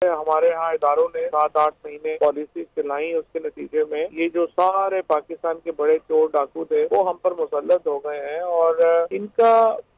हमारे यहाँ इदारों ने 7-8 महीने पॉलिसी चलाई, उसके नतीजे में ये जो सारे पाकिस्तान के बड़े चोर डाकू थे वो हम पर मुसल्लत हो गए हैं और इनका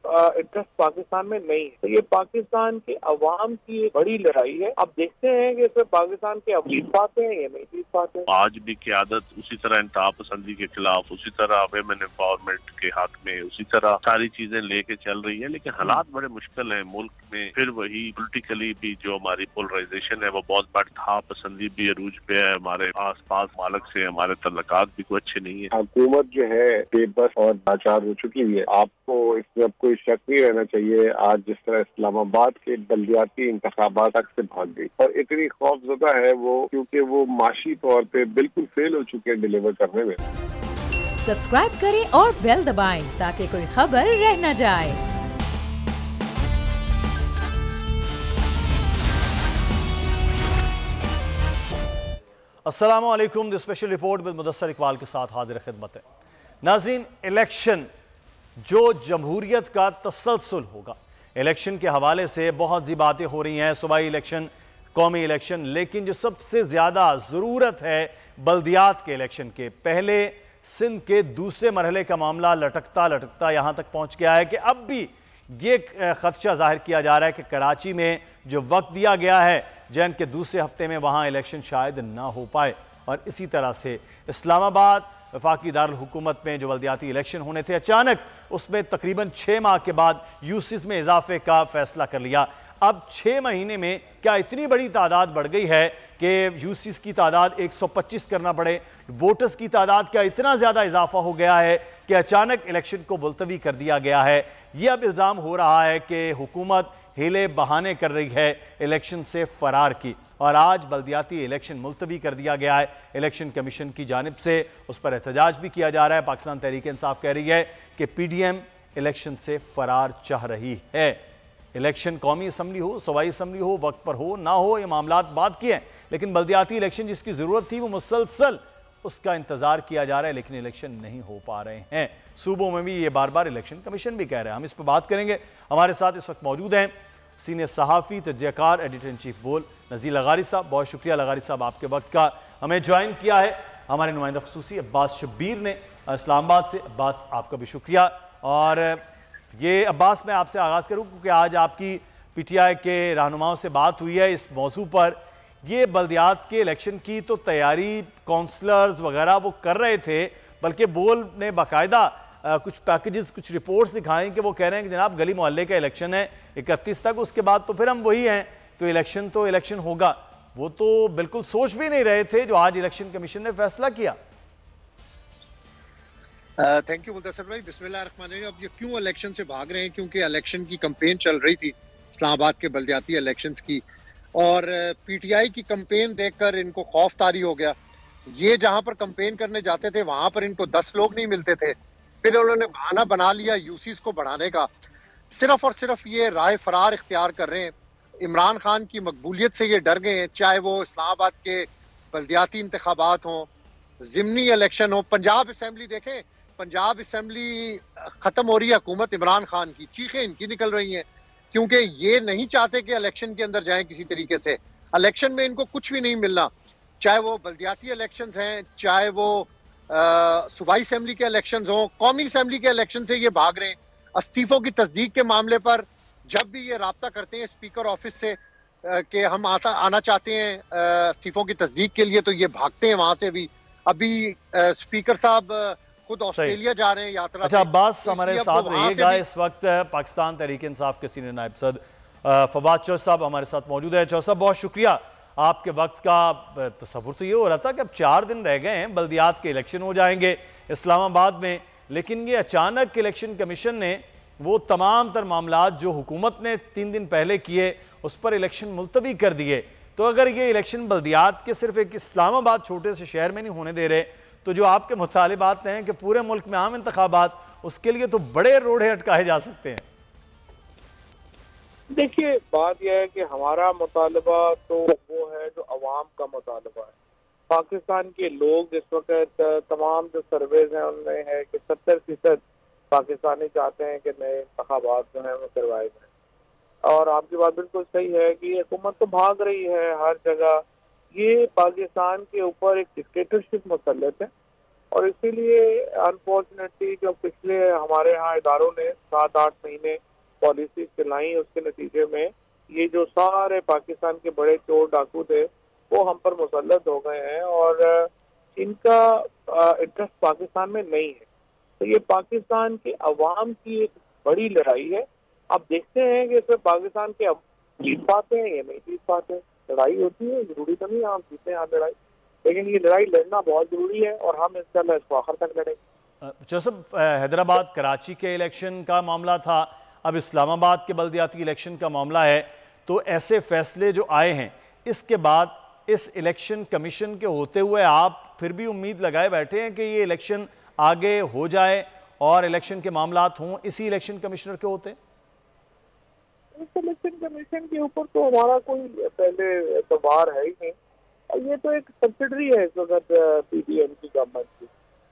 इंटरेस्ट पाकिस्तान में नहीं है। तो ये पाकिस्तान के अवाम की एक बड़ी लड़ाई है। अब देखते हैं कि इसमें पाकिस्तान के जीत पाते हैं या नहीं जीत पाते हैं। आज भी क़यादत उसी तरह इंतहा पसंदी के खिलाफ, उसी तरह वुमेन एम्पावरमेंट के हक में, उसी तरह सारी चीजें लेके चल रही है, लेकिन हालात बड़े मुश्किल है मुल्क में। फिर वही पोलिटिकली भी जो हमारी पोलराइजेशन है वो बहुत इंतहा पसंदी भी अरूज पे है। हमारे आस पास मालक से हमारे तल्लकात भी कोई अच्छे नहीं है। हुकूमत जो है बेबस और लाचार हो चुकी है। आपको इसमें अब कोई शक नहीं रहना चाहिए। आज जिस तरह इस्लामाबाद के बल्दियाती इंतखाबात तक से भाग गई और इतनी खौफजदा है वो, क्योंकि वो माशी तौर पे बिल्कुल फेल हो चुके हैं डिलीवर करने में। सब्सक्राइब करें और बेल दबाएं ताकि कोई खबर रह न जाए। अस्सलामु अलैकुम। The special report with Mudassar Iqbal के साथ हाजिर खिदमत है। नाज़रीन, इलेक्शन जो जमहूरियत का तसलसल होगा, इलेक्शन के हवाले से बहुत सी बातें हो रही हैं, सूबाई इलेक्शन, कौमी इलेक्शन, लेकिन जो सबसे ज़्यादा ज़रूरत है बल्दियात के इलेक्शन के। पहले सिंध के दूसरे मरहले का मामला लटकता लटकता यहाँ तक पहुँच गया है कि अब भी ये खदशा जाहिर किया जा रहा है कि कराची में जो वक्त दिया गया है जैन के दूसरे हफ्ते में, वहाँ इलेक्शन शायद ना हो पाए। और इसी तरह से इस्लामाबाद वफाकी दारुल हुकूमत में जो बल्दियाती इलेक्शन होने थे, अचानक उसमें तकरीबन 6 माह के बाद यूसीस में इजाफे का फैसला कर लिया। अब 6 महीने में क्या इतनी बड़ी तादाद बढ़ गई है कि यूसीस की तादाद 125 करना पड़े? वोटर्स की तादाद क्या इतना ज़्यादा इजाफा हो गया है कि अचानक इलेक्शन को मुलतवी कर दिया गया है? यह अब इल्ज़ाम हो रहा है कि हुकूमत हीले बहाने कर रही है इलेक्शन से फरार की, और आज बल्दियाती इलेक्शन मुलतवी कर दिया गया है इलेक्शन कमीशन की जानिब से। उस पर एहतजाज भी किया जा रहा है। पाकिस्तान तहरीक इंसाफ कह रही है कि पीडीएम इलेक्शन से फरार चाह रही है। इलेक्शन कौमी असम्बली हो, सूबाई असम्बली हो, वक्त पर हो ना हो, ये मामला बाद के हैं, लेकिन बल्दियाती इलेक्शन जिसकी ज़रूरत थी वो मुसलसल उसका इंतज़ार किया जा रहा है, लेकिन इलेक्शन नहीं हो पा रहे हैं। सूबों में भी ये बार बार इलेक्शन कमीशन भी कह रहे हैं। हम इस पर बात करेंगे। हमारे साथ इस वक्त मौजूद हैं सीनियर सहाफ़ी, तजज़ियाकार, एडिटर इन चीफ बोल नज़ीर लगारी साहब। बहुत शुक्रिया लगारी साहब, आपके वक्त का हमें ज्वाइन किया है। हमारे नुमाइंदा ख़ुसूसी अब्बास शब्बीर ने इस्लामाबाद से। अब्बास, आपका भी शुक्रिया। और ये अब्बास, मैं आपसे आगाज़ करूँ क्योंकि आज आपकी पीटीआई के रहनुमाओं से बात हुई है इस मौजू पर। ये बल्दियात के इलेक्शन की तो तैयारी काउंसलर्स वगैरह वो कर रहे थे, बल्कि बोल ने बाकायदा कुछ पैकेजेस, कुछ रिपोर्ट्स दिखाएं कि वो कह रहे हैं कि जनाब गली मोहल्ले का इलेक्शन है 31 तक, उसके बाद तो फिर हम वही हैं, तो इलेक्शन होगा। वो तो बिल्कुल सोच भी नहीं रहे थे जो आज इलेक्शन कमीशन ने फैसला किया। थैंक यू मुदस्सर भाई। बिस्मिल्लाहिर्रहमानिर्रहीम। अब ये क्यों इलेक्शन से भाग रहे हैं? क्योंकि इलेक्शन की कंपेन चल रही थी इस्लामाबाद के बल्दियाती इलेक्शंस की, और पीटीआई की कंपेन देखकर इनको खौफ तारी हो गया। ये जहां पर कंपेन करने जाते थे वहां पर इनको 10 लोग नहीं मिलते थे। फिर उन्होंने बहाना बना लिया यूसीस को बढ़ाने का। सिर्फ और सिर्फ ये राय फरार इख्तियार कर रहे हैं। इमरान खान की मकबूलियत से ये डर गए हैं, चाहे वो इस्लामाबाद के बल्दियाती इंतखाबात हों, ज़िमनी इलेक्शन हो। पंजाब असम्बली देखें, पंजाब असम्बली खत्म हो रही है हुकूमत इमरान खान की, चीखें इनकी निकल रही हैं, क्योंकि ये नहीं चाहते कि इलेक्शन के अंदर जाएं किसी तरीके से। इलेक्शन में इनको कुछ भी नहीं मिलना, चाहे वो बल्दियाती इलेक्शंस हैं, चाहे वो सूबाई असेंबली के इलेक्शंस हों, कौमी असेंबली के इलेक्शन से ये भाग रहे हैं। इस्तीफों की तस्दीक के मामले पर जब भी ये राब्ता करते हैं स्पीकर ऑफिस से कि हम आना चाहते हैं इस्तीफों की तस्दीक के लिए, तो ये भागते हैं वहां से भी। अभी स्पीकर साहब खुद ऑस्ट्रेलिया जा रहे हैं यात्रा। अच्छा अब्बास, हमारे साथ रहिएगा। इस वक्त पाकिस्तान तहरीक इंसाफ के सीनियर नायब सदर फवाद चौधरी साहब हमारे साथ मौजूद है। चौधरी साहब, बहुत शुक्रिया। आपके वक्त का तसव्वुर तो ये हो रहा था कि अब 4 दिन रह गए हैं, बल्दियात के इलेक्शन हो जाएंगे इस्लामाबाद में, लेकिन ये अचानक इलेक्शन कमीशन ने वो तमाम तर मामलात जो हुकूमत ने 3 दिन पहले किए उस पर इलेक्शन मुलतवी कर दिए। तो अगर ये इलेक्शन बल्दियात के सिर्फ एक इस्लामाबाद छोटे से शहर में नहीं होने दे रहे, तो जो आपके मुतालिबात हैं कि पूरे मुल्क में आम इंतखाबात, उसके लिए तो बड़े रोड़े अटकाए जा सकते हैं। देखिए, बात यह है कि हमारा मुतालबा तो वो है जो अवाम का मुतालबा है। पाकिस्तान के लोग इस वक्त तमाम जो सर्वेज हैं उनमें है कि 70% पाकिस्तानी चाहते हैं कि नए इंतखाबात जो हैं वो करवाए जाएं। और आपकी बात बिल्कुल सही है कि हुकूमत तो भाग रही है हर जगह। ये पाकिस्तान के ऊपर एक डिक्टेटरशिप मुसल्लत है और इसीलिए अनफॉर्चुनेटली जो पिछले हमारे यहाँ इदारों ने 7-8 महीने पॉलिसी चलाई, उसके नतीजे में ये जो सारे पाकिस्तान के बड़े चोर डाकू थे वो हम पर मुसल्लत हो गए हैं और इनका इंटरेस्ट पाकिस्तान में नहीं है। तो ये पाकिस्तान के अवाम की एक बड़ी लड़ाई है। अब देखते हैं कि इसमें पाकिस्तान के जीत पाते हैं या नहीं जीत पाते। लड़ाई होती है, जरूरी तो नहीं आप जीते हैं लड़ाई, लेकिन ये लड़ाई लड़ना बहुत जरूरी है और हम इंशाल्लाह इसको आखिर तक लड़ेंगे। जोसेफ, हैदराबाद कराची के इलेक्शन का मामला था, अब इस्लामाबाद के बल्दियाती इलेक्शन का मामला है, तो ऐसे फैसले जो आए हैं इसके बाद इस इलेक्शन कमीशन के होते हुए आप फिर भी उम्मीद लगाए बैठे हैं कि ये इलेक्शन आगे हो जाए और इलेक्शन के मामलात हों इसी इलेक्शन कमिश्नर के होते? इलेक्शन कमीशन के ऊपर तो हमारा कोई पहले एतबार है ही नहीं। ये तो एक सब्सिडरी है इस वक्त पीडीएम की गवर्नमेंट की,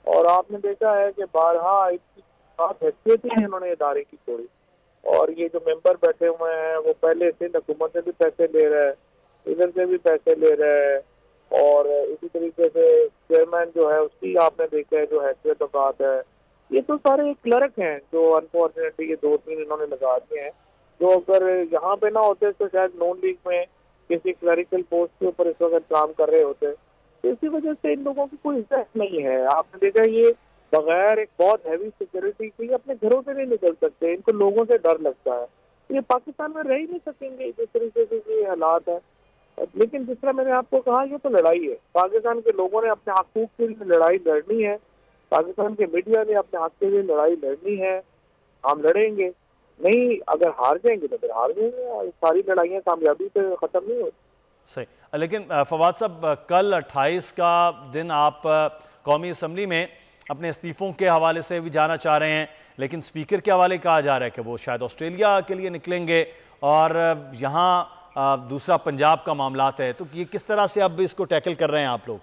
और आपने देखा है कि बारहा इसकी बात हैसियत ही इन्होंने इदारे की छोड़ी। और ये जो मेंबर बैठे हुए हैं वो पहले से हुकूमत से भी पैसे ले रहे हैं, इधर से भी पैसे ले रहे हैं, और इसी तरीके से चेयरमैन जो है उसकी आपने देखा है जो हैसियत बात है। ये तो सारे क्लर्क हैं जो अनफॉर्चुनेटली ये 2-3 इन्होंने लगा दिए हैं, जो अगर यहाँ पे ना होते तो शायद नॉन लीग में किसी क्लरिकल पोस्ट के ऊपर इस वक्त काम कर रहे होते। तो इसी वजह से इन लोगों की कोई इज्जत नहीं है। आपने देखा ये बगैर एक बहुत हैवी सिक्योरिटी के अपने घरों से नहीं निकल सकते, इनको लोगों से डर लगता है। ये पाकिस्तान में रह ही नहीं सकेंगे जिस तरीके से ये हालात है। लेकिन जिस तरह मैंने आपको कहा ये तो लड़ाई है, पाकिस्तान के लोगों ने अपने हकूक के लिए लड़ाई लड़नी है, पाकिस्तान के मीडिया ने अपने हक के लिए लड़ाई लड़नी है। हम लड़ेंगे, नहीं अगर हार जाएंगे तो फिर हार जाएंगे। सारी लड़ाइयाँ कामयाबी पे खत्म नहीं होती। सही, लेकिन फवाद साहब कल 28 का दिन आप कौमी असम्बली में अपने इस्तीफ़ों के हवाले से भी जाना चाह रहे हैं, लेकिन स्पीकर के हवाले कहा जा रहा है कि वो शायद ऑस्ट्रेलिया के लिए निकलेंगे और यहाँ दूसरा पंजाब का मामलात है। तो ये किस तरह से अब इसको टैकल कर रहे हैं आप लोग?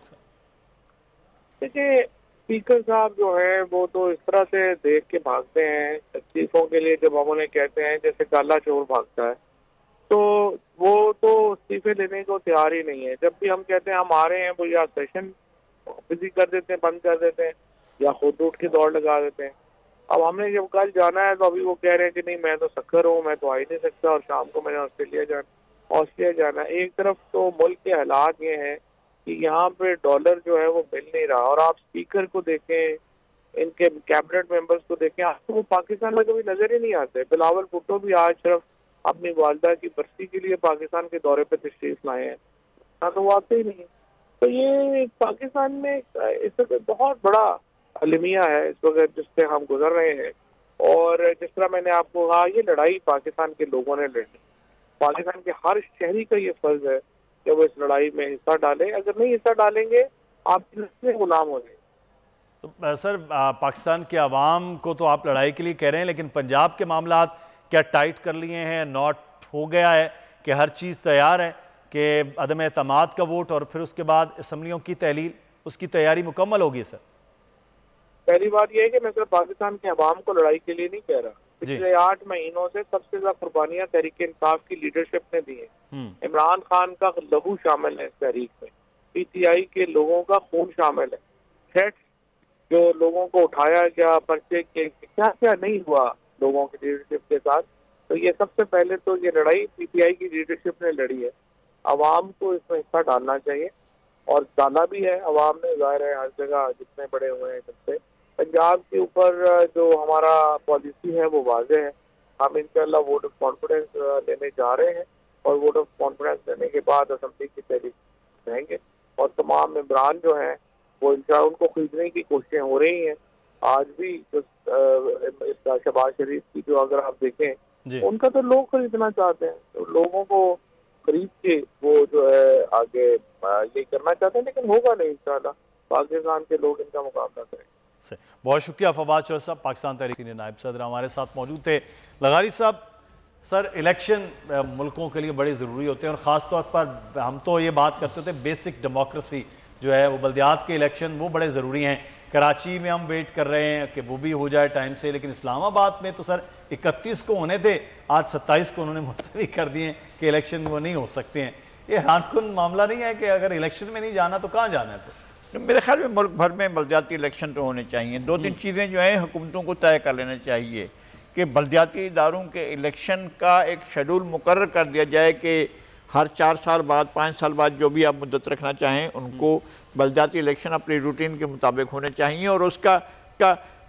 देखिए स्पीकर साहब जो है वो तो इस तरह से देख के भागते हैं इस्तीफों के लिए, जब हम उन्हें कहते हैं जैसे काला चोर भागता है, तो वो तो इस्तीफे लेने को तैयार ही नहीं है। जब भी हम कहते हैं हम आ रहे हैं वो या सेशन बिजी कर देते हैं, बंद कर देते हैं, या खुद उठ के दौड़ लगा देते हैं। अब हमने जब कल जाना है तो अभी वो कह रहे हैं कि नहीं मैं तो सखर हूँ, मैं तो आ ही नहीं सकता, और शाम को मैंने ऑस्ट्रेलिया जाना। एक तरफ तो मुल्क के हालात ये हैं कि यहाँ पे डॉलर जो है वो मिल नहीं रहा, और आप स्पीकर को देखें, इनके कैबिनेट मेंबर्स को देखें, आपको वो पाकिस्तान में कभी नजर ही नहीं आते। बिलावल भुट्टो भी आज सिर्फ अपनी वालदा की बरसी के लिए पाकिस्तान के दौरे पे तशरीफ लाए हैं, हाँ तो वो आते ही नहीं। तो ये पाकिस्तान में इस वक्त बहुत बड़ा अलमिया है इस वक्त जिससे हम गुजर रहे हैं। और जिस तरह मैंने आपको कहा ये लड़ाई पाकिस्तान के लोगों ने लड़नी, पाकिस्तान के हर शहरी का ये फर्ज है कि वो इस लड़ाई में हिस्सा डालें। अगर नहीं हिस्सा डालेंगे आप इसमें गुलाम हो जाएंगे। तो सर पाकिस्तान के अवाम को तो आप लड़ाई के लिए कह रहे हैं, लेकिन पंजाब के मामलात क्या टाइट कर लिए हैं, नॉट हो गया है कि हर चीज़ तैयार है कि अदम एतमाद का वोट और फिर उसके बाद असम्बलियों की तहलील, उसकी तैयारी मुकम्मल होगी? सर पहली बात यह है कि मैं सिर्फ पाकिस्तान के अवाम को लड़ाई के लिए नहीं कह रहा, पिछले 8 महीनों से सबसे ज्यादा कुर्बानियां तहरीक इंसाफ की लीडरशिप ने दी है। इमरान खान का लहू शामिल है इस तहरीक में, पीटीआई के लोगों का खून शामिल है, थ्रेट्स जो लोगों को उठाया गया, पर्चे के क्या क्या नहीं हुआ लोगों की लीडरशिप के साथ। तो ये सबसे पहले तो ये लड़ाई पीटीआई की लीडरशिप ने लड़ी है। अवाम को इसमें हिस्सा डालना चाहिए और डाला भी है अवाम ने, जाहिर है हर जगह जितने बड़े हुए हैं सबसे। पंजाब के ऊपर जो हमारा पॉलिसी है वो वाज़ेह है, हम इंशाल्लाह वोट ऑफ कॉन्फिडेंस लेने जा रहे हैं और वोट ऑफ कॉन्फिडेंस लेने के बाद असेंबली की तहरीक रहेंगे और तमाम मेंबरान जो हैं वो इंशाल्लाह उनको खरीदने की कोशिशें हो रही हैं। आज भी जो शहबाज शरीफ की जो अगर आप देखें उनका तो लोग खरीदना चाहते हैं, तो लोगों को खरीद के वो जो है आगे ये करना चाहते हैं, लेकिन होगा नहीं इंशाल्लाह, पाकिस्तान के लोग इनका मुकाबला करेंगे। बहुत शुक्रिया फवाद चौधरी साहब, पाकिस्तान तहरीक के नायब सदर हमारे साथ मौजूद थे। लगारी साहब, सर इलेक्शन मुल्कों के लिए बड़े ज़रूरी होते हैं और ख़ास तौर पर हम तो ये बात करते थे बेसिक डेमोक्रेसी जो है वो बल्दियात के इलेक्शन वो बड़े ज़रूरी हैं। कराची में हम वेट कर रहे हैं कि वो भी हो जाए टाइम से, लेकिन इस्लामाबाद में तो सर 31 को होने थे, आज 27 को उन्होंने मुलतवी कर दिए कि इलेक्शन वो नहीं हो सकते हैं। ये हैरानकुन मामला नहीं है कि अगर इलेक्शन में नहीं जाना तो कहाँ जाना है? तो मेरे ख्याल में मुल्क भर में बलदियाती इलेक्शन तो होने चाहिए। 2-3 चीज़ें जो हैं हुकूमतों को तय कर लेना चाहिए कि बलदियाती इदारों के इलेक्शन का एक शेड्यूल मुकर्रर कर दिया जाए कि हर 4 साल बाद, 5 साल बाद जो भी आप मुद्दत रखना चाहें उनको बलदियाती इलेक्शन अपनी रूटीन के मुताबिक होने चाहिए। और उसका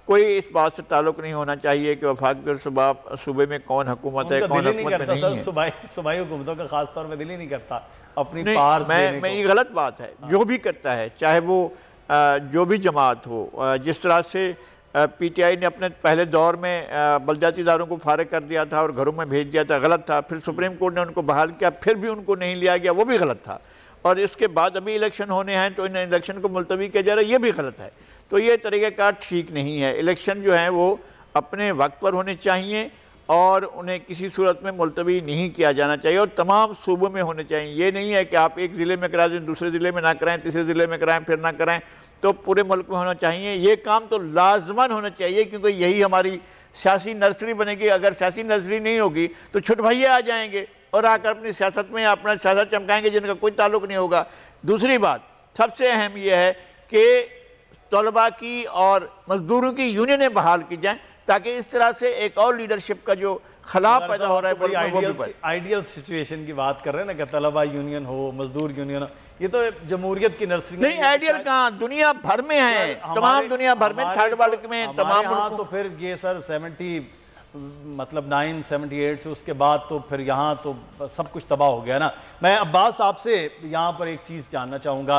कोई इस बात से ताल्लुक़ नहीं होना चाहिए कि वफाकी सूबे में कौन हुकूमत है, कौन हुकूमत में नहीं है। सूबाई हुकूमतों का खास तौर पर दिल ही नहीं करता अपनी पार देने को। ये गलत बात है। जो भी करता है, चाहे वो जो भी जमात हो, जिस तरह से PTI ने अपने पहले दौर में बलदियाती इदारों को फारिग कर दिया था और घरों में भेज दिया था, गलत था। फिर सुप्रीम कोर्ट ने उनको बहाल किया, फिर भी उनको नहीं लिया गया, वो भी गलत था। और इसके बाद अभी इलेक्शन होने हैं तो इन इलेक्शन को मुलतवी किया जा रहा है, ये भी गलत है। तो ये तरीक़ाकार ठीक नहीं है। इलेक्शन जो हैं वो अपने वक्त पर होने चाहिए और उन्हें किसी सूरत में मुलतवी नहीं किया जाना चाहिए और तमाम सूबों में होने चाहिए। ये नहीं है कि आप एक ज़िले में करा दें, दूसरे ज़िले में ना कराएं, तीसरे ज़िले में कराएं, फिर ना कराएं, तो पूरे मुल्क में होना चाहिए। ये काम तो लाजमन होना चाहिए क्योंकि यही हमारी सियासी नर्सरी बनेगी। अगर सियासी नर्सरी नहीं होगी तो छोटे भैया आ जाएंगे और आकर अपनी सियासत में अपना सियासत चमकाएंगे जिनका कोई ताल्लुक़ नहीं होगा। दूसरी बात सबसे अहम यह है कि तलबा की और मजदूरों की यूनियनें बहाल की जाएं ताकि इस तरह से एक और लीडरशिप का जो खिलाफ पैदा हो रहा है। आइडियल सिचुएशन की बात कर रहे हैं ना कि तलबा यूनियन हो, मजदूर यूनियन हो, ये तो जमहूरियत की नर्सरी नहीं। आइडियल कहाँ, दुनिया भर में है, तमाम दुनिया भर में, थर्ड वर्ल्ड में तमाम। तो फिर ये सर 78 से उसके बाद तो फिर यहाँ तो सब कुछ तबाह हो गया ना। मैं अब्बास आपसे यहाँ पर एक चीज़ जानना चाहूँगा।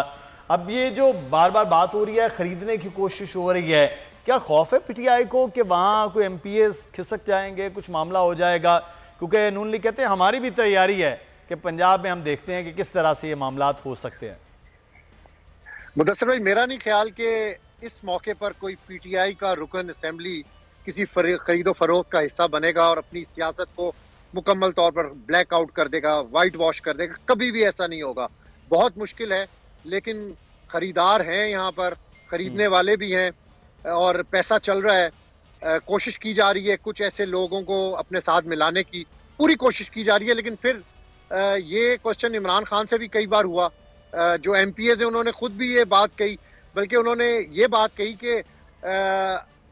अब ये जो बार बार बात हो रही है, ख़रीदने की कोशिश हो रही है, क्या खौफ है PTI को कि वहाँ कोई MPs खिसक जाएंगे, कुछ मामला हो जाएगा? क्योंकि नून लीग कहते हैं हमारी भी तैयारी है कि पंजाब में हम देखते हैं कि किस तरह से ये मामलात हो सकते हैं। मुदस्सिर भाई, मेरा नहीं ख्याल कि इस मौके पर कोई PTI का रुकन असेंबली किसी खरीदो फरोख्त का हिस्सा बनेगा और अपनी सियासत को मुकम्मल तौर पर ब्लैक आउट कर देगा, वाइट वॉश कर देगा। कभी भी ऐसा नहीं होगा, बहुत मुश्किल है। लेकिन खरीदार हैं यहाँ पर, खरीदने वाले भी हैं और पैसा चल रहा है। कोशिश की जा रही है कुछ ऐसे लोगों को अपने साथ मिलाने की, पूरी कोशिश की जा रही है। लेकिन फिर ये क्वेश्चन इमरान खान से भी कई बार हुआ। जो MPs हैं उन्होंने खुद भी ये बात कही, बल्कि उन्होंने ये बात कही कि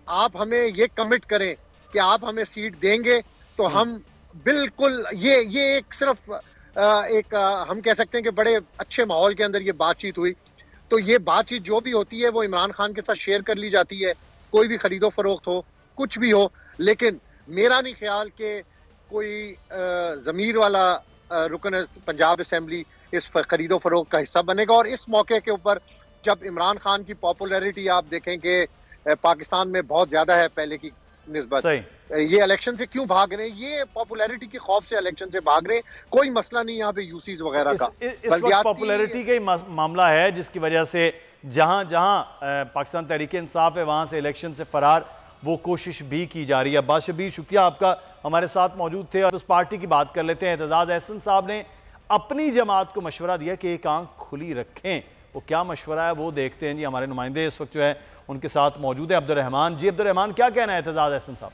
आप हमें ये कमिट करें कि आप हमें सीट देंगे तो हम बिल्कुल ये एक सिर्फ हम कह सकते हैं कि बड़े अच्छे माहौल के अंदर ये बातचीत हुई। तो ये बातचीत जो भी होती है वो इमरान खान के साथ शेयर कर ली जाती है, कोई भी खरीदो फरोख्त हो, कुछ भी हो। लेकिन मेरा नहीं ख्याल कि कोई ज़मीर वाला रुकन पंजाब असेंबली इस खरीदो फरोख्त का हिस्सा बनेगा। और इस मौके के ऊपर जब इमरान खान की पॉपुलैरिटी आप देखें कि पाकिस्तान में बहुत ज़्यादा है पहले की निस्बत, ये इलेक्शन से क्यों भाग रहे हैं? ये पॉपुलैरिटी के खौफ से इलेक्शन से भाग रहे हैं। कोई मसला नहीं यहाँ पे यूसीज वगैरह का। इस वक्त पॉपुलैरिटी का ही मामला है जिसकी वजह से जहां जहां पाकिस्तान तहरीक इंसाफ है वहां से इलेक्शन से फरार वो कोशिश भी की जा रही है। अब्बास शबीर, शुक्रिया आपका हमारे साथ मौजूद थे। और उस पार्टी की बात कर लेते हैं। एतजाज अहसन साहब ने अपनी जमात को मशवरा दिया कि एक आंख खुली रखें। वो क्या मशवरा है वो देखते हैं जी। हमारे नुमाइंदे इस वक्त जो है उनके साथ मौजूद है अब्दुर्रहमान। जी अब्दुर्रहमान, क्या कहना है एतजाज अहसन साहब?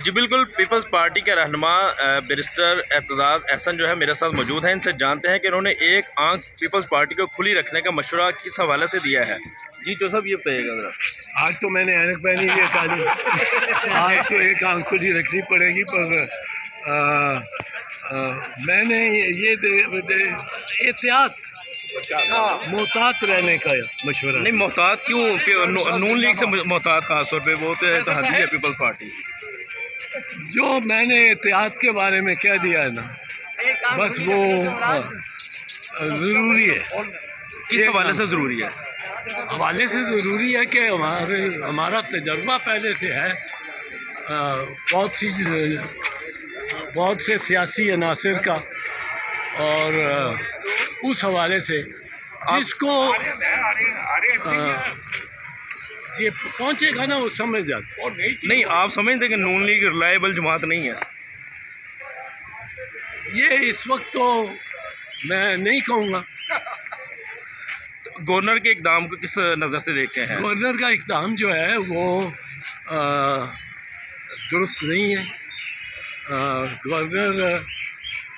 जी बिल्कुल, पीपल्स पार्टी के रहनुमा बैरिस्टर एतजाज अहसन जो है मेरे साथ मौजूद हैं। इनसे जानते हैं कि उन्होंने एक आंख पीपल्स पार्टी को खुली रखने का मशवरा किस हवाले से दिया है। जी जो साहब ये बताइएगा जरा। आज तो मैंने ऐनक पहनी है काली, आज तो एक आंख खुली रखनी पड़ेगी। पर मैंने ये एहतियात मोहतात रहने का मशवरा। नहीं, मोहतात क्यों? नून लीग से मोहतात खास तौर पे वो तो हदी है पीपल्स पार्टी। जो मैंने एहतियात के बारे में कह दिया है ना, बस वो ज़रूरी है। किस हवाले से ज़रूरी है? हवाले से ज़रूरी है कि हमारा तजर्बा पहले से है। बहुत से सियासी अनासिर का, और उस हवाले से जिसको ये पहुंचेगा ना वो समझ जाता। नहीं, आप समझते कि नून लीग रिलायबल जमात नहीं है? ये इस वक्त तो मैं नहीं कहूँगा। गवर्नर के इक़दाम को किस नज़र से देखते हैं? गवर्नर का इक़दाम जो है वो दुरुस्त नहीं है। गवर्नर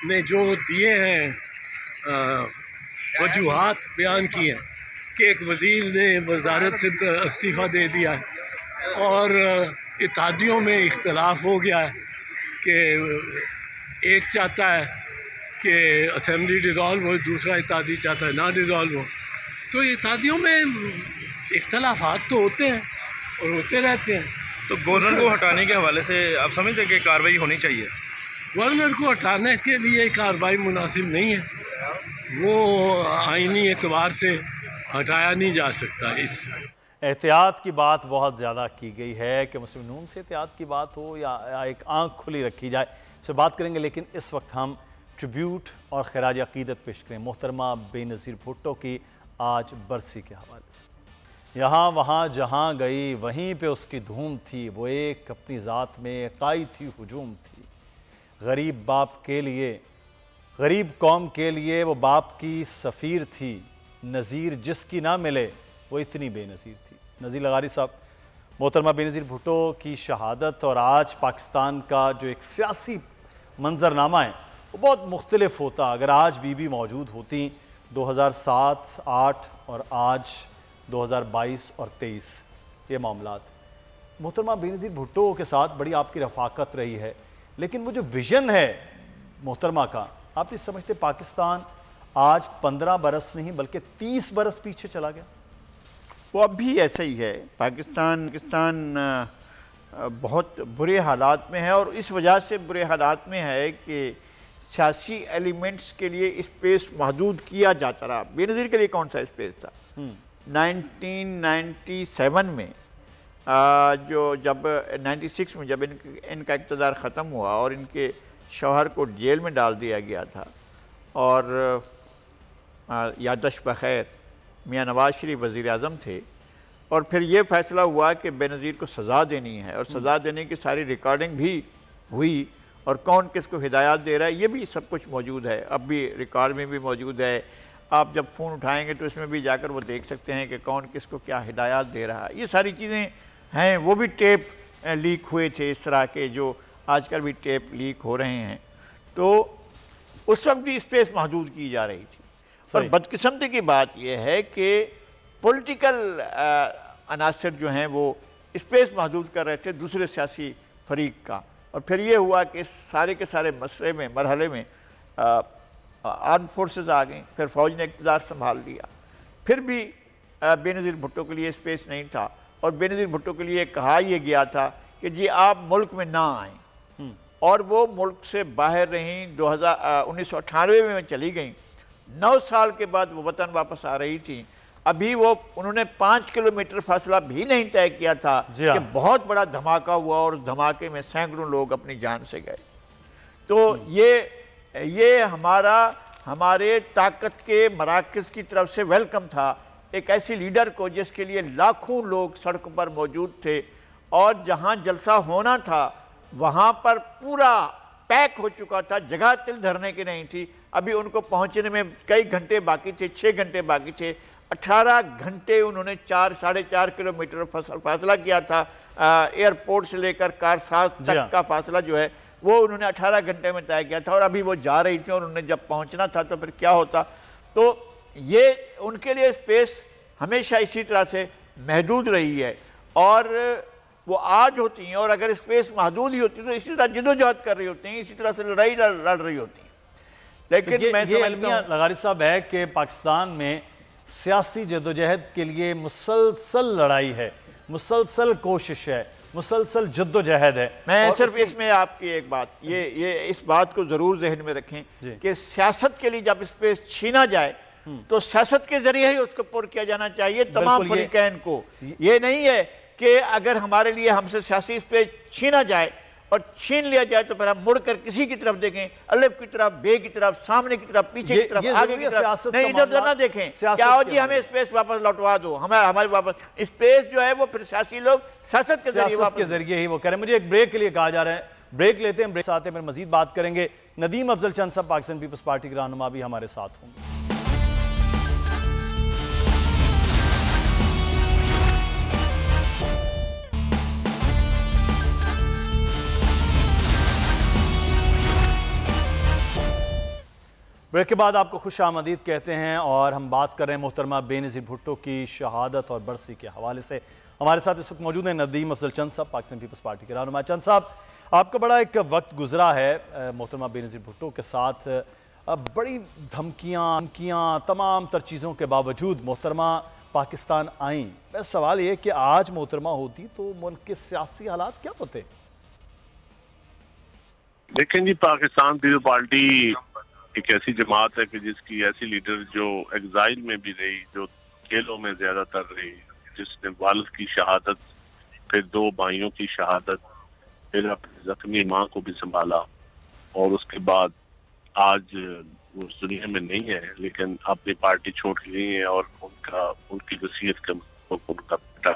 ने जो दिए हैं वजूहात बयान किए हैं कि एक वज़ीर ने वजारत से इस्तीफ़ा दे दिया है और इत्तेहादियों में इख्तलाफ हो गया है कि एक चाहता है कि असेंबली डिज़ोल्व हो, दूसरा इत्तेहादी चाहता है ना डिज़ोल्व हो। तो इत्तेहादियों में इख्तलाफात तो होते हैं और होते रहते हैं। तो गवर्नर को हटाने के हवाले से आप समझते हैं कि कार्रवाई होनी चाहिए? गवर्नर को हटाने के लिए कार्रवाई मुनासिब नहीं है, वो आईनी एतबार से हटाया नहीं जा सकता। इस एहतियात की बात बहुत ज़्यादा की गई है कि मुस्लिम नून से एहतियात की बात हो या एक आंख खुली रखी जाए, इससे बात करेंगे। लेकिन इस वक्त हम ट्रिब्यूट और खराज अकीदत पेश करें मोहतरमा बेनज़ीर भुट्टो की आज बरसी के हवाले से। यहाँ वहाँ जहाँ गई वहीं पे उसकी धूम थी, वो एक अपनी ज़ात में काई थी, हुजूम थी। गरीब बाप के लिए, गरीब कौम के लिए वो बाप की सफ़ीर थी। नज़ीर जिसकी ना मिले वो इतनी बेनज़ीर थी। नज़ीर लगारी साहब, मोहतरमा बेनज़ीर भुट्टो की शहादत और आज पाकिस्तान का जो एक सियासी मंजरनामा है वो बहुत मुख्तलिफ होता अगर आज बीबी मौजूद होती 2007, 8 और आज 2022 और 23 ये मामलात। मोहतरमा बेनज़ीर भुट्टो के साथ बड़ी आपकी रफ़ाकत रही है, लेकिन वो जो विज़न है मोहतरमा का, आप ये समझते पाकिस्तान आज 15 बरस नहीं बल्कि 30 बरस पीछे चला गया? वो अब भी ऐसा ही है। पाकिस्तान बहुत बुरे हालात में है और इस वजह से बुरे हालात में है कि सियासी एलिमेंट्स के लिए स्पेस महदूद किया जाता रहा। बेनज़ीर के लिए कौन सा स्पेस था? 1997 में जब 96 में जब इनका इक़्तिदार ख़त्म हुआ और इनके शौहर को जेल में डाल दिया गया था और यादश बखैर मियाँ नवाज शरीफ वज़ीर आज़म थे और फिर ये फ़ैसला हुआ कि बेनज़ीर को सज़ा देनी है और सज़ा देने की सारी रिकॉर्डिंग भी हुई और कौन किसको हिदायत दे रहा है ये भी सब कुछ मौजूद है, अब भी रिकॉर्ड में भी मौजूद है। आप जब फ़ोन उठाएंगे तो इसमें भी जाकर वो देख सकते हैं कि कौन किसको क्या हिदायत दे रहा है। ये सारी चीज़ें हैं। वो भी टेप लीक हुए थे इस तरह के जो आजकल भी टेप लीक हो रहे हैं। तो उस वक्त भी स्पेस महदूद की जा रही थी। और बदकिस्मती की बात यह है कि पॉलिटिकल अनासर जो हैं वो स्पेस महदूद कर रहे थे दूसरे सियासी फरीक का, और फिर ये हुआ कि इस सारे के सारे मसले में मरहले में आर्म फोर्सेस आ गई, फिर फ़ौज ने इक़्तिदार संभाल लिया। फिर भी बेनज़ीर भुट्टो के लिए स्पेस नहीं था और बेनज़ीर भुट्टो के लिए कहा यह गया था कि जी आप मुल्क में ना आएँ, और वो मुल्क से बाहर रहीं। 1998 में चली गई। 9 साल के बाद वो वतन वापस आ रही थी। अभी वो उन्होंने 5 किलोमीटर फासला भी नहीं तय किया था कि बहुत बड़ा धमाका हुआ और धमाके में सैकड़ों लोग अपनी जान से गए। तो ये हमारे ताकत के मराकज़ की तरफ से वेलकम था, एक ऐसी लीडर को जिसके लिए लाखों लोग सड़कों पर मौजूद थे और जहाँ जलसा होना था वहाँ पर पूरा पैक हो चुका था, जगह तिल धरने की नहीं थी। अभी उनको पहुँचने में कई घंटे बाकी थे, 6 घंटे बाकी थे। 18 घंटे उन्होंने 4-4.5 किलोमीटर फासला किया था। एयरपोर्ट से लेकर कारसाज तक का फासला जो है वो उन्होंने 18 घंटे में तय किया था और अभी वो जा रही थी और उन्हें जब पहुंचना था तो फिर क्या होता। तो ये उनके लिए स्पेस हमेशा इसी तरह से महदूद रही है और वो आज होती हैं, और अगर स्पेस महदूद ही होती तो इसी तरह जदोजहद कर रही होती हैं, इसी तरह से लड़ाई लड़ रही होती हैं। लेकिन तो मैं समझता हूं लगारी साहब है कि पाकिस्तान में सियासी जदोजहद के लिए मुसलसल लड़ाई है, मुसलसल कोशिश है, मुसलसल जद्दोजहद है। मैं सिर्फ इसमें आपकी एक बात ये इस बात को जरूर जहन में रखें कि सियासत के लिए जब स्पेस छीना जाए तो सियासत के जरिए ही उसको पुर किया जाना चाहिए तमाम फरीकैन को। ये नहीं है कि अगर हमारे लिए हमसे सियासी स्पेस छीना जाए और छीन लिया जाए तो फिर हम मुड़कर किसी की तरफ देखें, अलिफ की तरफ, बे की तरफ, सामने की तरफ, पीछे की तरफ, आगे की तरफ, नहीं इधर उधर ना देखें। क्या हो जी हमें स्पेस वापस लौटवा दो, हमारे वापस स्पेस जो है वो फिर सियासी लोग सियासत के जरिए ही वो करें। मुझे एक ब्रेक के लिए कहा जा रहा है, ब्रेक लेते हैं, ब्रेक से आते हैं फिर मजीद बात करेंगे। नदीम अफजल चंद साहब पाकिस्तान पीपल्स पार्टी के रहनुमा भी हमारे साथ होंगे। ब्रेक के बाद आपको खुश आमदीद कहते हैं और हम बात कर रहे हैं मोहतरमा बेनज़ीर भुट्टो की शहादत और बरसी के हवाले से। हमारे साथ इस वक्त मौजूद हैं नदीम अफजल चंद साहब, पाकिस्तान पीपल्स पार्टी के रहनुमा। चंद साहब, आपका बड़ा एक वक्त गुजरा है मोहतरमा बेनज़ीर भुट्टो के साथ, बड़ी धमकियाँ तमाम तर चीज़ों के बावजूद मोहतरमा पाकिस्तान आई। बस सवाल ये कि आज मोहतरमा होती तो मुल्क के सियासी हालात क्या होते? देखें जी, पाकिस्तान पीपल्स पार्टी एक ऐसी जमात है कि जिसकी ऐसी लीडर जो एग्जाइल में भी रही, जो जेलों में ज्यादातर रही, जिसने वालिद की शहादत, फिर 2 भाइयों की शहादत, फिर अपनी जख्मी माँ को भी संभाला और उसके बाद आज वो उस दुनिया में नहीं है, लेकिन अपनी पार्टी छोड़ के गई है और उनकी वसीयत का उनका बेटा,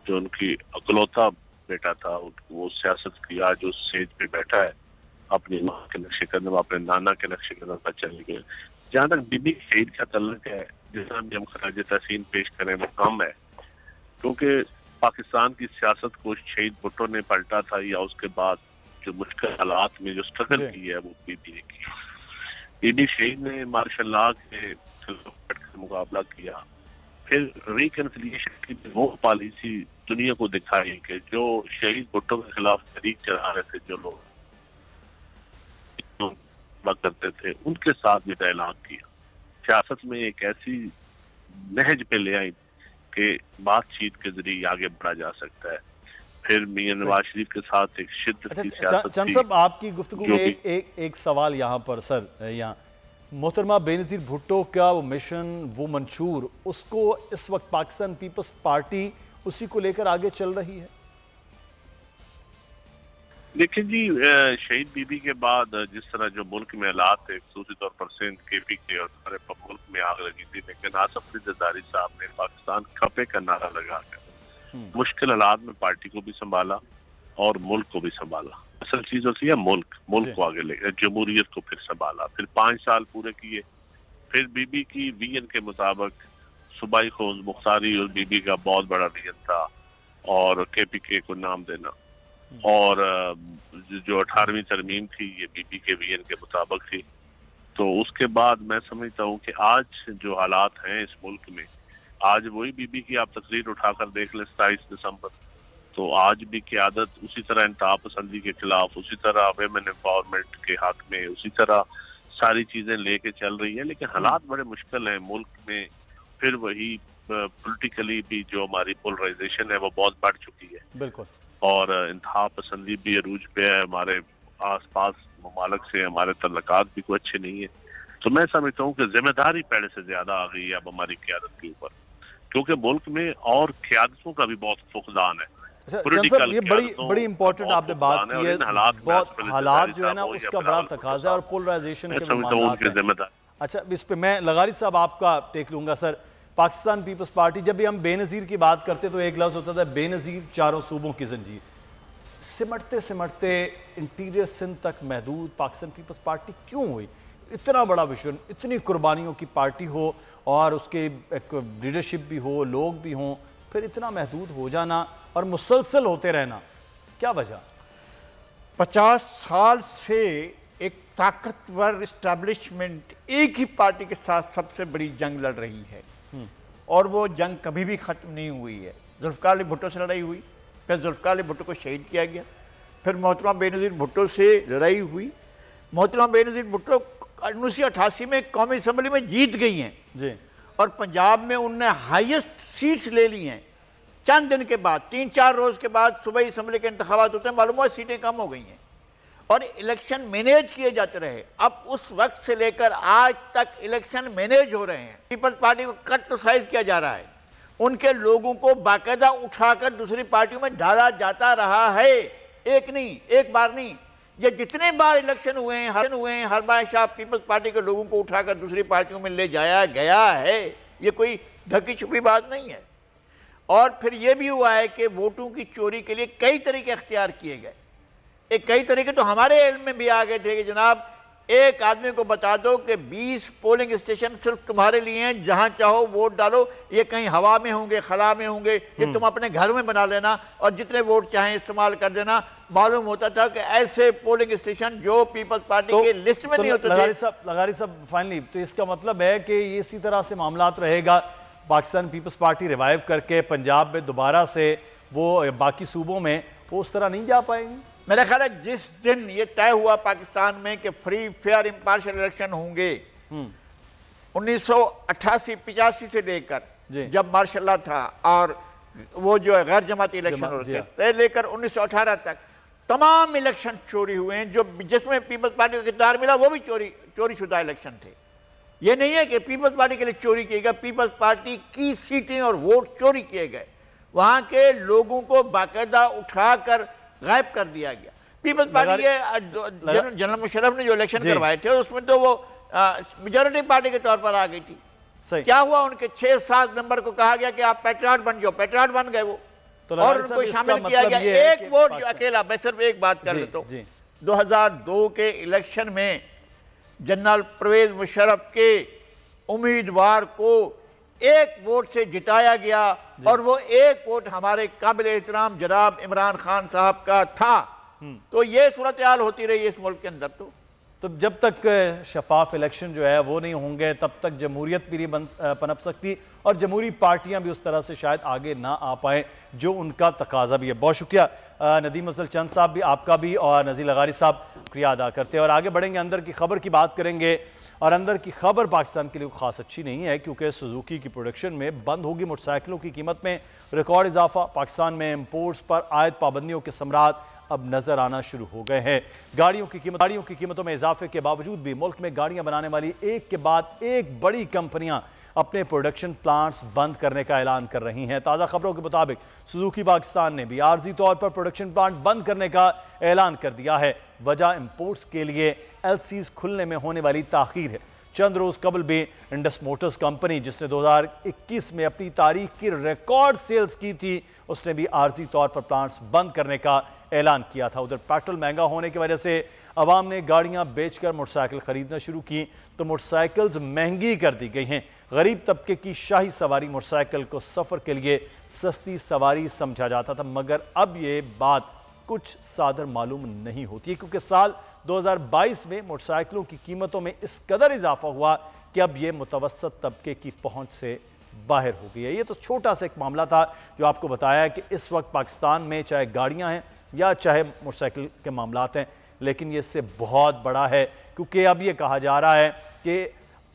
जो उनकी अकलौता बेटा था, वो सियासत की आज उस स्टेज पे बैठा है, अपनी माँ के नक्शे कदम, अपने नाना के नक्शे कदम पर चले गए। जहाँ तक बीबी शहीद का तल्लुक है, जितना भी हम खराज तहसीन पेश करें वो कम है, क्योंकि पाकिस्तान की सियासत को शहीद भुट्टो ने पलटा था, या उसके बाद जो मुश्किल हालात में जो स्ट्रगल की है वो बीबी ने की। बीबी शहीद ने मार्शल लॉ के मुकाबला किया, फिर रिकन्सिलिएशन की वो पॉलिसी दुनिया को दिखाई कि जो शहीद भुट्टो के खिलाफ तहरीक चला रहे थे, जो लोग करते थे, उनके साथ भी डायलॉग किया। सियासत में एक ऐसी नहज पे ले आई कि बातचीत के जरिए आगे बढ़ा जा सकता है। फिर मियां नवाज शरीफ के साथ एक शिद्दत की सियासत। चंद साहब, आपकी गुफ्तगू में एक सवाल यहाँ पर सर, यहाँ मोहतरमा बेनज़ीर भुट्टो का वो मिशन, वो मंशूर, उसको इस वक्त पाकिस्तान पीपल्स पार्टी उसी को लेकर आगे चल रही है? देखिए जी, शहीद बीबी के बाद जिस तरह जो मुल्क में हालात थे, खसूसी तौर पर सिंध, केपी के और सारे मुल्क में आग लगी थी, लेकिन आसफ जरदारी साहब ने पाकिस्तान खपे का नारा लगाकर मुश्किल हालात में पार्टी को भी संभाला और मुल्क को भी संभाला। असल चीज होती है मुल्क को आगे ले, जमहूरियत को फिर संभाला, फिर 5 साल पूरे किए। फिर बीबी की विजन के मुताबिक सूबाई खोज मुख्तारी और बीबी का बहुत बड़ा विजन था, और केपीके को नाम देना, और जो 18वीं तरमीम थी ये बीबी के विजन के मुताबिक थी। तो उसके बाद मैं समझता हूँ कि आज जो हालात हैं इस मुल्क में, आज वही बीबी की आप तकरीर उठाकर देख लें 27 दिसंबर, तो आज भी क़यादत उसी तरह इंतहा पसंदी के खिलाफ, उसी तरह वेमेन एम्पावरमेंट के हक में, उसी तरह सारी चीजें लेके चल रही है। लेकिन हालात बड़े मुश्किल हैं मुल्क में। फिर वही पॉलिटिकली भी जो हमारी पोलराइजेशन है वो बहुत बढ़ चुकी है, बिल्कुल, और इंतहा पसंदी भी अरूज पे है। हमारे आसपास ममालिक से हमारे तल्लुकात भी कोई अच्छे नहीं है। तो मैं समझता हूँ कि जिम्मेदारी पहले से ज्यादा आ गई है अब हमारी क़यादत के ऊपर, क्योंकि मुल्क में और क़यादतों का भी बहुत फुकदान है। अच्छा, ये बड़ी इंपॉर्टेंट आपने बात की है, बहुत हालात जो है ना उसका बड़ा तकाजा और पोलराइजेशन के मामला। अच्छा, इस पे मैं लगारी साहब आपका टेक लूंगा। सर, पाकिस्तान पीपल्स पार्टी, जब भी हम बेनज़ीर की बात करते तो एक लफ्ज़ होता था बेनज़ीर चारों सूबों की जंजीर, सिमटते सिमटते इंटीरियर सिंध तक महदूद पाकिस्तान पीपल्स पार्टी क्यों हुई? इतना बड़ा विजन, इतनी कुर्बानियों की पार्टी हो और उसके एक लीडरशिप भी हो, लोग भी हों, फिर इतना महदूद हो जाना और मुसलसल होते रहना, क्या वजह? 50 साल से एक ताकतवर इस्टेब्लिशमेंट एक ही पार्टी के साथ सबसे बड़ी जंग लड़ रही है, और वो जंग कभी भी ख़त्म नहीं हुई है। जुल्फ़िकार अली भुट्टो से लड़ाई हुई, फिर जुल्फ़िकार अली भुट्टो को शहीद किया गया, फिर मोहतरमा बेनज़ीर भुट्टो से लड़ाई हुई। मोहतरमा बेनज़ीर भुट्टो 1988 में कौमी असम्बली में जीत गई हैं जी, और पंजाब में उनने हाईएस्ट सीट्स ले ली हैं। चंद दिन के बाद, 3-4 रोज़ के बाद सूबाई असम्बली के इंतखाबात होते हैं, मालूम हुआ सीटें कम हो गई हैं और इलेक्शन मैनेज किए जाते रहे। अब उस वक्त से लेकर आज तक इलेक्शन मैनेज हो रहे हैं। पीपल्स पार्टी को कट टू साइज किया जा रहा है, उनके लोगों को बाकायदा उठाकर दूसरी पार्टियों में डाला जाता रहा है। एक नहीं, एक बार नहीं, ये जितने बार इलेक्शन हुए हैं हर बार शाह पीपल्स पार्टी के लोगों को उठाकर दूसरी पार्टियों में ले जाया गया है। ये कोई ढकी छुपी बात नहीं है। और फिर ये भी हुआ है कि वोटों की चोरी के लिए कई तरीके अख्तियार किए गए। एक कई तरीके तो हमारे इल्म में भी आ गए थे कि जनाब एक आदमी को बता दो कि 20 पोलिंग स्टेशन सिर्फ तुम्हारे लिए हैं, जहां चाहो वोट डालो, ये कहीं हवा में होंगे, खला में होंगे, ये तुम अपने घर में बना लेना और जितने वोट चाहें इस्तेमाल कर देना। मालूम होता था कि ऐसे पोलिंग स्टेशन जो पीपल्स पार्टी के लिस्ट में नहीं होते थे। लगारी साहब फाइनली तो इसका मतलब है कि ये इसी तरह से मामलात रहेगा, पाकिस्तान पीपल्स पार्टी रिवाइव करके पंजाब में दोबारा से वो बाकी सूबों में वो उस तरह नहीं जा पाएंगी। मेरा ख्याल है जिस दिन ये तय हुआ पाकिस्तान में कि फ्री फेयर इम्पार्शियल इलेक्शन होंगे, 1988-85 से लेकर जब मार्शल लॉ था और वो जो है गैर जमाती इलेक्शन होते से लेकर 1918 तक तमाम इलेक्शन चोरी हुए हैं। जो जिसमें पीपल्स पार्टी को इख्तियार मिला वो भी चोरी शुदा इलेक्शन थे। ये नहीं है कि पीपल्स पार्टी के लिए चोरी किए गए, पीपल्स पार्टी की सीटें और वोट चोरी किए गए। वहां के लोगों को बाकायदा उठाकर गायब कर दिया गया। पीपल्स पार्टी के जनरल मुशर्रफ ने जो इलेक्शन करवाए थे उसमें तो वो मेजॉरिटी पार्टी के तौर पर आ गई थी। क्या हुआ, उनके 6-7 मेंबर को कहा गया कि आप पैट्रियट बन जाओ, पैट्रियट बन गए वो, और उनको शामिल किया गया। एक वोट जो अकेला, मैं सिर्फ एक बात कर लेता हूँ, 2002 के इलेक्शन में जनरल परवेज मुशर्रफ के उम्मीदवार को एक वोट से जिताया गया और वो एक वोट हमारे काबिल एहतराम जनाब इमरान खान साहब का था। तो ये सूरत हाल होती रही इस मुल्क के अंदर। तो जब तक शफाफ इलेक्शन जो है वो नहीं होंगे तब तक जमहूरियत भी नहीं पनप सकती और जमहूरी पार्टियां भी उस तरह से शायद आगे ना आ पाए जो उनका तकाजा भी है। बहुत शुक्रिया नदीम अफजल चंद साहब भी, आपका भी, और नज़ीर लगारी साहब शुक्रिया अदा करते हैं। और आगे बढ़ेंगे, अंदर की खबर की बात करेंगे। और अंदर की खबर पाकिस्तान के लिए खास अच्छी नहीं है क्योंकि सुजुकी की प्रोडक्शन में बंद होगी मोटरसाइकिलों की कीमत में रिकॉर्ड इजाफा। पाकिस्तान में इंपोर्ट्स पर आयद पाबंदियों के समरात अब नजर आना शुरू हो गए हैं। गाड़ियों की कीमतों में इजाफे के बावजूद भी मुल्क में गाड़ियां बनाने वाली एक के बाद एक बड़ी कंपनियां अपने प्रोडक्शन प्लांट्स बंद करने का ऐलान कर रही हैं। ताज़ा खबरों के मुताबिक सुजुकी पाकिस्तान ने भी आर्जी तौर पर प्रोडक्शन प्लांट बंद करने का ऐलान कर दिया है। वजह इंपोर्ट्स के लिए एलसीज खुलने में होने वाली ताखीर है। चंद रोज कबल भी इंडस मोटर्स कंपनी जिसने 2021 में अपनी तारीख की रिकॉर्ड सेल्स की थी, उसने भी आर्जी तौर पर प्लांट्स बंद करने का ऐलान किया था। उधर पेट्रोल महंगा होने की वजह से अवाम ने गाड़ियां बेचकर मोटरसाइकिल खरीदना शुरू की तो मोटरसाइकिल्स महंगी कर दी गई हैं। गरीब तबके की शाही सवारी मोटरसाइकिल को सफ़र के लिए सस्ती सवारी समझा जाता था, मगर अब ये बात कुछ सादर मालूम नहीं होती है क्योंकि साल 2022 में मोटरसाइकिलों की कीमतों में इस कदर इजाफा हुआ कि अब ये मुतवस्सत तबके की पहुंच से बाहर हो गई है। ये तो छोटा सा एक मामला था जो आपको बताया कि इस वक्त पाकिस्तान में चाहे गाड़ियां हैं या चाहे मोटरसाइकिल के मामलात हैं, लेकिन ये इससे बहुत बड़ा है क्योंकि अब ये कहा जा रहा है कि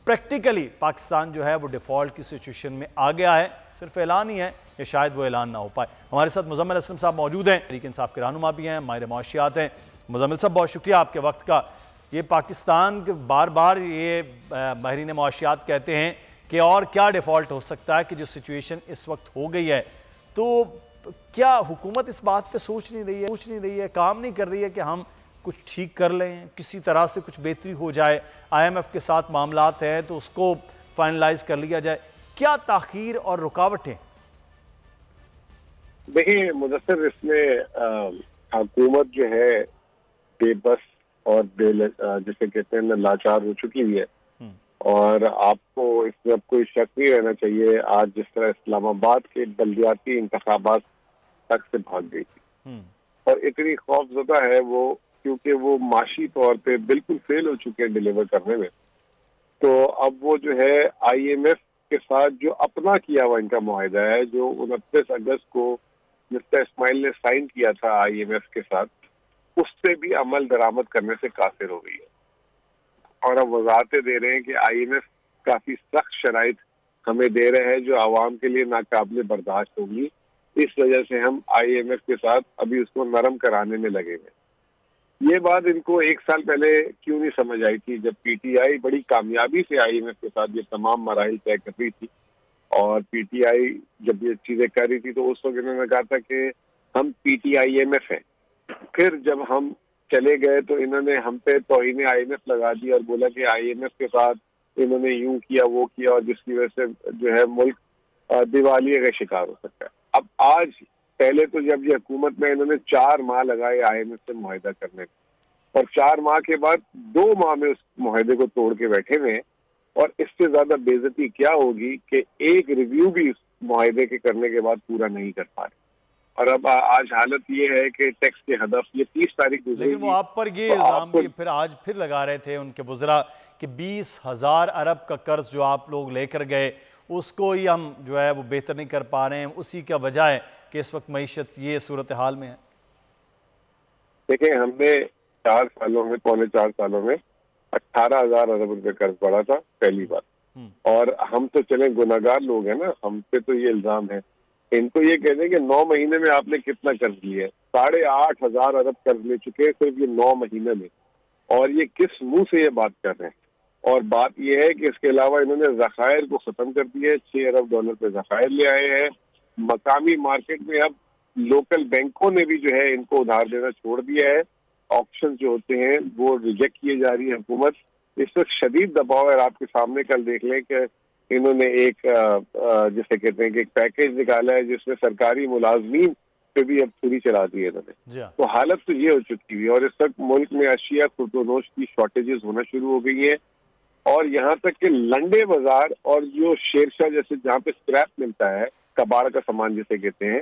प्रैक्टिकली पाकिस्तान जो है वो डिफ़ॉल्ट की सिचुएशन में आ गया है। सिर्फ ऐलान ही है या शायद वो ऐलान ना हो पाए। हमारे साथ मुजम्मिल असलम साहब मौजूद हैं, तहरीक इंसाफ के रहनुमा भी हैं, माहिर मुआशियात हैं। मुजम्मिल साहब बहुत शुक्रिया आपके वक्त का। ये पाकिस्तान बार बार ये माहिरीन मुआशियात कहते हैं कि और क्या डिफ़ॉल्ट हो सकता है कि जो सिचुएशन इस वक्त हो गई है, तो क्या हुकूमत इस बात पे सोच नहीं रही है, काम नहीं कर रही है कि हम कुछ ठीक कर लें, किसी तरह से कुछ बेहतरी हो जाए, IMF के साथ मामलात हैं तो उसको फाइनलाइज कर लिया जाए? क्या ताखीर और रुकावटें? देखिए मुदस्सिर, इसमें हुकूमत जो है बेबस और जिसे कहते हैं लाचार हो चुकी हुई है और आपको इसमें अब कोई शक नहीं रहना चाहिए। आज जिस तरह इस्लामाबाद के बल्दियाती इंतखाबात तक से भाग गई थी और इतनी खौफजदा है वो क्योंकि वो माशी तौर पे बिल्कुल फेल हो चुके हैं डिलीवर करने में। तो अब वो जो है IMF के साथ जो अपना किया हुआ इनका मुआहिदा है जो 29 अगस्त को मिस्टर इस्माइल ने साइन किया था IMF के साथ, उससे भी अमल दरामद करने से काफिर हो गई है। और अब वजाहतें दे रहे हैं कि IMF काफी सख्त शराइत हमें दे रहे हैं जो आवाम के लिए नाकाबिले बर्दाश्त होगी। इस वजह से हम IMF के साथ अभी उसको नरम कराने में लगे हैं। ये बात इनको एक साल पहले क्यों नहीं समझ आई थी जब PTI बड़ी कामयाबी से IMF के साथ ये तमाम मराहिल तय कर रही थी। और PTI जब ये चीजें कर रही थी तो उस वक्त इन्होंने कहा था कि हम PTIMF हैं। फिर जब हम चले गए तो इन्होंने हम पे तौहीन IMF लगा दी और बोला कि IMF के साथ इन्होंने यूं किया वो किया और जिसकी वजह से जो है मुल्क दिवालिये का शिकार हो सकता है। अब आज पहले तो जब ये हुकूमत में इन्होंने 4 माह लगाए IMF से मुआहिदा करने में, और 4 माह के बाद 2 माह में उस मुआहदे को तोड़ के बैठे हुए हैं। और इससे ज्यादा बेइज्जती क्या होगी कि एक रिव्यू भी इस मुआहदे के करने के बाद पूरा नहीं कर पा रहे। और अब आज हालत ये है कि टैक्स के हदफ ये 30 तारीख गुजरेगी। लेकिन वो आप पर ये इल्जाम भी फिर आज फिर लगा रहे थे उनके वज़रा कि 20,000 अरब का कर्ज जो आप लोग लेकर गए उसको ही हम जो है वो बेहतर नहीं कर पा रहे हैं, उसी का वजह है कि इस वक्त मईशत ये सूरत हाल में है। देखिए, हमने 4 सालों में, पौने 4 सालों में 18,000 अरब रुपए कर्ज बढ़ा था पहली बार। और हम तो चले गुनाहगार लोग हैं ना, हम पे तो ये इल्जाम है। इनको ये कहते हैं कि 9 महीने में आपने कितना कर्ज लिया है। 8,500 अरब कर्ज ले चुके हैं सिर्फ ये 9 महीने में। और ये किस मुंह से ये बात कर रहे हैं। और बात ये है कि इसके अलावा इन्होंने ज़खायर को खत्म कर दिया है। 6 अरब डॉलर पे ज़खायर ले आए हैं। मकामी मार्केट में अब लोकल बैंकों ने भी जो है इनको उधार देना छोड़ दिया है। ऑप्शन जो होते हैं वो रिजेक्ट किए जा रही है हुकूमत। इस वक्त शदीद दबाव है। आपके सामने कल देख लें कि इन्होंने एक जिसे कहते हैं कि एक पैकेज निकाला है जिसमें सरकारी मुलाजमीन पे भी अब छुरी चला दी है इन्होंने। तो हालत तो ये हो चुकी हुई है। और इस वक्त मुल्क में अशिया खुर्दोनोश की शॉर्टेजेस होना शुरू हो गई है। और यहाँ तक कि लंडे बाजार और जो शेरशाह जैसे जहाँ पे स्क्रैप मिलता है, कबाड़ का सामान जिसे कहते हैं,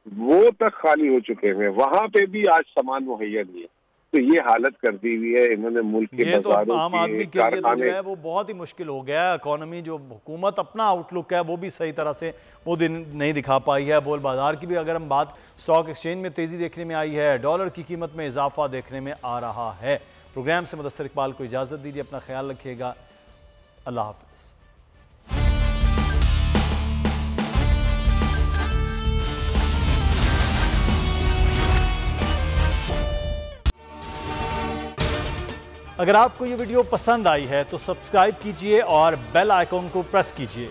वो तक खाली हो चुके हैं। वहां पे भी आज सामान मुहैया नहीं है। तो ये हालत कर दी हुई है इन्होंने मुल्क के बाजारों आम आदमी के लिए तो जो है वो बहुत ही मुश्किल हो गया है। इकोनॉमी जो हुकूमत अपना आउटलुक है वो भी सही तरह से वो दिन नहीं दिखा पाई है। बोल बाजार की भी अगर हम बात, स्टॉक एक्सचेंज में तेजी देखने में आई है, डॉलर की कीमत में इजाफा देखने में आ रहा है। प्रोग्राम से मुदस्सिर इकबाल को इजाज़त दीजिए। अपना ख्याल रखिएगा। अल्लाह हाफिज़। अगर आपको ये वीडियो पसंद आई है तो सब्सक्राइब कीजिए और बेल आइकॉन को प्रेस कीजिए।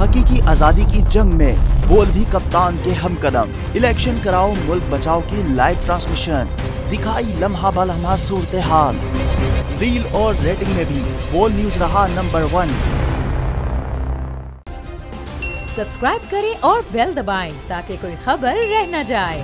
हकीकी आजादी की जंग में बोल भी कप्तान के हमकदम। इलेक्शन कराओ मुल्क बचाओ की लाइव ट्रांसमिशन, दिखाई लम्हा ब लम्हा सूरत हाल। रील और रेटिंग में भी बोल न्यूज रहा नंबर 1। सब्सक्राइब करें और बेल दबाएं ताकि कोई खबर रह न जाए।